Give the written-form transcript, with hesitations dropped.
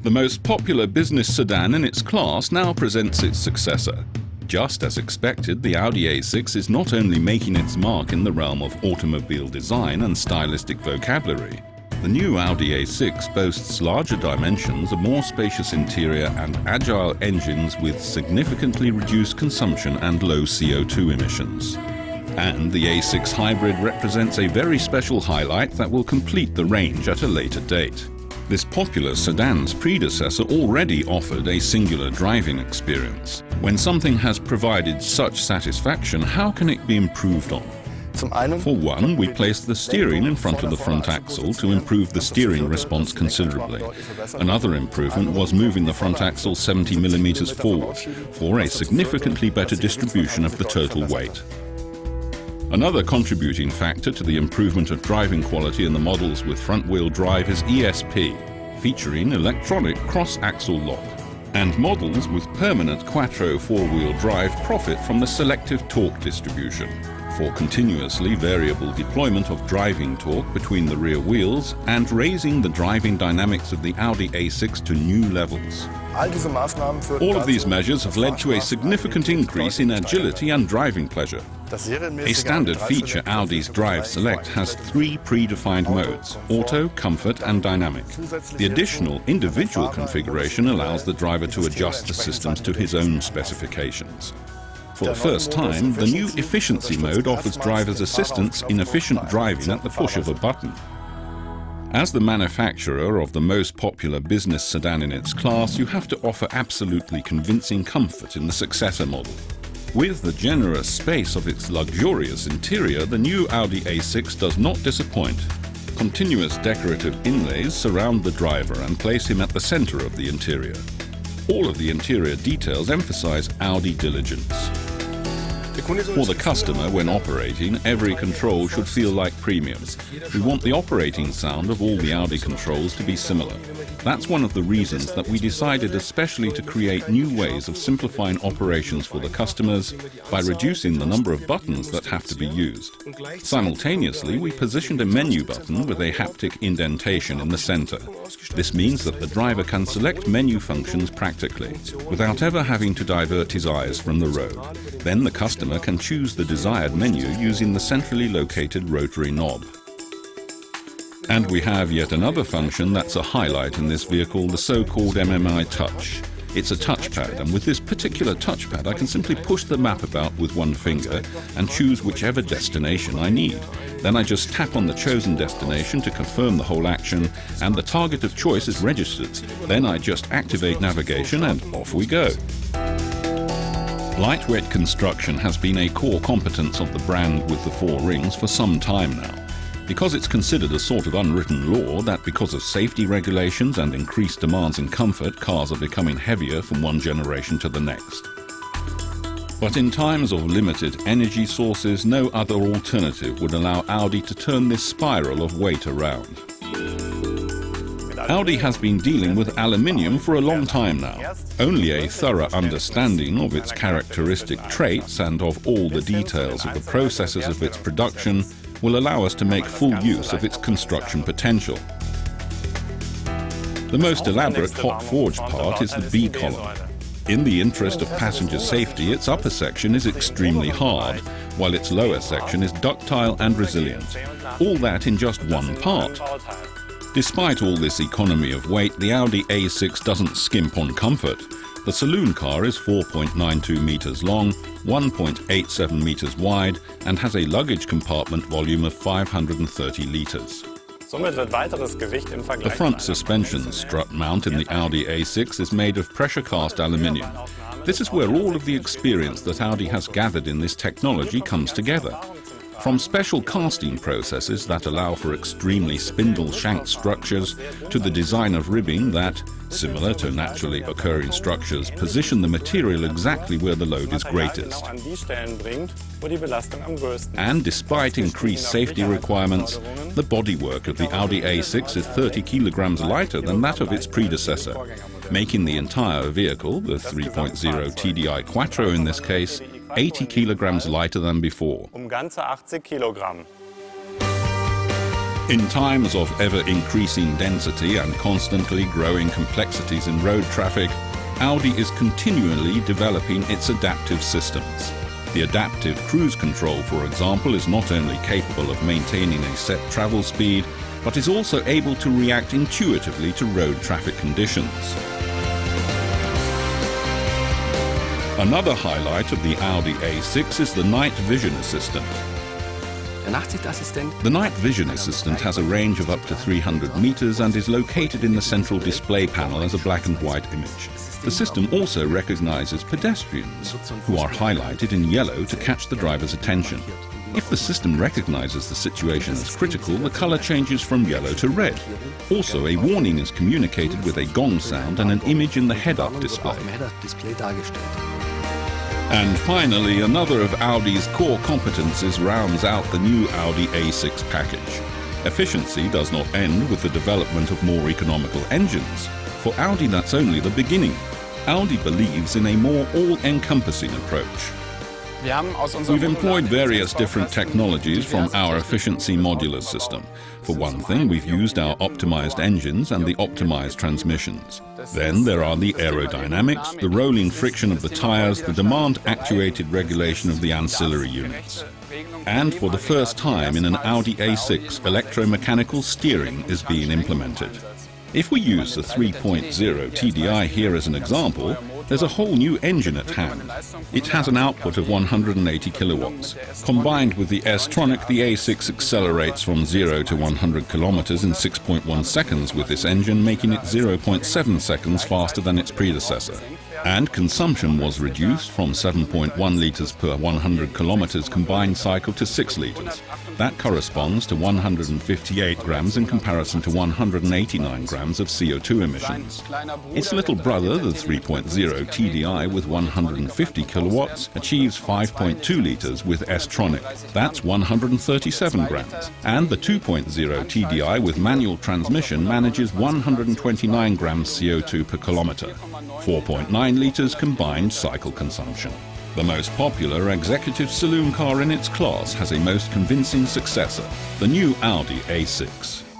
The most popular business sedan in its class now presents its successor. Just as expected, the Audi A6 is not only making its mark in the realm of automobile design and stylistic vocabulary. The new Audi A6 boasts larger dimensions, a more spacious interior and agile engines with significantly reduced consumption and low CO2 emissions. And the A6 Hybrid represents a very special highlight that will complete the range at a later date. This popular sedan's predecessor already offered a singular driving experience. When something has provided such satisfaction, how can it be improved on? For one, we placed the steering in front of the front axle to improve the steering response considerably. Another improvement was moving the front axle 70 mm forward for a significantly better distribution of the total weight. Another contributing factor to the improvement of driving quality in the models with front-wheel drive is ESP, featuring electronic cross-axle lock. And models with permanent quattro four-wheel drive profit from the selective torque distribution for continuously variable deployment of driving torque between the rear wheels and raising the driving dynamics of the Audi A6 to new levels. All of these measures have led to a significant increase in agility and driving pleasure. A standard feature Audi's Drive Select has 3 predefined modes: Auto, Comfort and Dynamic. The additional individual configuration allows the driver to adjust the systems to his own specifications. For the first time, the new Efficiency mode offers drivers assistance in efficient driving at the push of a button. As the manufacturer of the most popular business sedan in its class, you have to offer absolutely convincing comfort in the successor model. With the generous space of its luxurious interior, the new Audi A6 does not disappoint. Continuous decorative inlays surround the driver and place him at the center of the interior. All of the interior details emphasize Audi diligence. For the customer, when operating, every control should feel like premium. We want the operating sound of all the Audi controls to be similar. That's one of the reasons that we decided especially to create new ways of simplifying operations for the customers by reducing the number of buttons that have to be used. Simultaneously, we positioned a menu button with a haptic indentation in the center. This means that the driver can select menu functions practically, without ever having to divert his eyes from the road. Then the customer can choose the desired menu using the centrally located rotary knob. And we have yet another function that's a highlight in this vehicle, the so-called MMI Touch. It's a touchpad, and with this particular touchpad I can simply push the map about with one finger and choose whichever destination I need. Then I just tap on the chosen destination to confirm the whole action, and the target of choice is registered. Then I just activate navigation and off we go. Lightweight construction has been a core competence of the brand with the 4 rings for some time now. Because it's considered a sort of unwritten law that because of safety regulations and increased demands in comfort, cars are becoming heavier from one generation to the next. But in times of limited energy sources, no other alternative would allow Audi to turn this spiral of weight around. Audi has been dealing with aluminium for a long time now. Only a thorough understanding of its characteristic traits and of all the details of the processes of its production will allow us to make full use of its construction potential. The most elaborate hot forged part is the B column. In the interest of passenger safety, its upper section is extremely hard, while its lower section is ductile and resilient. All that in just one part. Despite all this economy of weight, the Audi A6 doesn't skimp on comfort. The saloon car is 4.92 meters long, 1.87 meters wide, and has a luggage compartment volume of 530 liters. The front suspension strut mount in the Audi A6 is made of pressure cast aluminium. This is where all of the experience that Audi has gathered in this technology comes together. From special casting processes that allow for extremely spindle-shanked structures to the design of ribbing that, similar to naturally occurring structures, position the material exactly where the load is greatest. And despite increased safety requirements, the bodywork of the Audi A6 is 30 kilograms lighter than that of its predecessor, making the entire vehicle, the 3.0 TDI Quattro in this case, 80 kilograms lighter than before. In times of ever-increasing density and constantly growing complexities in road traffic, Audi is continually developing its adaptive systems. The adaptive cruise control, for example, is not only capable of maintaining a set travel speed, but is also able to react intuitively to road traffic conditions. Another highlight of the Audi A6 is the night vision assistant. The night vision assistant has a range of up to 300 meters and is located in the central display panel as a black and white image. The system also recognizes pedestrians, who are highlighted in yellow to catch the driver's attention. If the system recognizes the situation as critical, the color changes from yellow to red. Also, a warning is communicated with a gong sound and an image in the head-up display. And finally, another of Audi's core competencies rounds out the new Audi A6 package. Efficiency does not end with the development of more economical engines. For Audi, that's only the beginning. Audi believes in a more all-encompassing approach. We've employed various different technologies from our efficiency modular system. For one thing, we've used our optimized engines and the optimized transmissions. Then there are the aerodynamics, the rolling friction of the tires, the demand-actuated regulation of the ancillary units. And for the first time in an Audi A6, electromechanical steering is being implemented. If we use the 3.0 TDI here as an example, there's a whole new engine at hand. It has an output of 180 kilowatts. Combined with the S-Tronic, the A6 accelerates from 0 to 100 kilometers in 6.1 seconds with this engine, making it 0.7 seconds faster than its predecessor. And consumption was reduced from 7.1 litres per 100 kilometers combined cycle to 6 litres. That corresponds to 158 grams in comparison to 189 grams of CO2 emissions. Its little brother, the 3.0 TDI with 150 kilowatts, achieves 5.2 litres with S-Tronic. That's 137 grams. And the 2.0 TDI with manual transmission manages 129 grams CO2 per kilometre. 4.9 litres combined cycle consumption. The most popular executive saloon car in its class has a most convincing successor, the new Audi A6.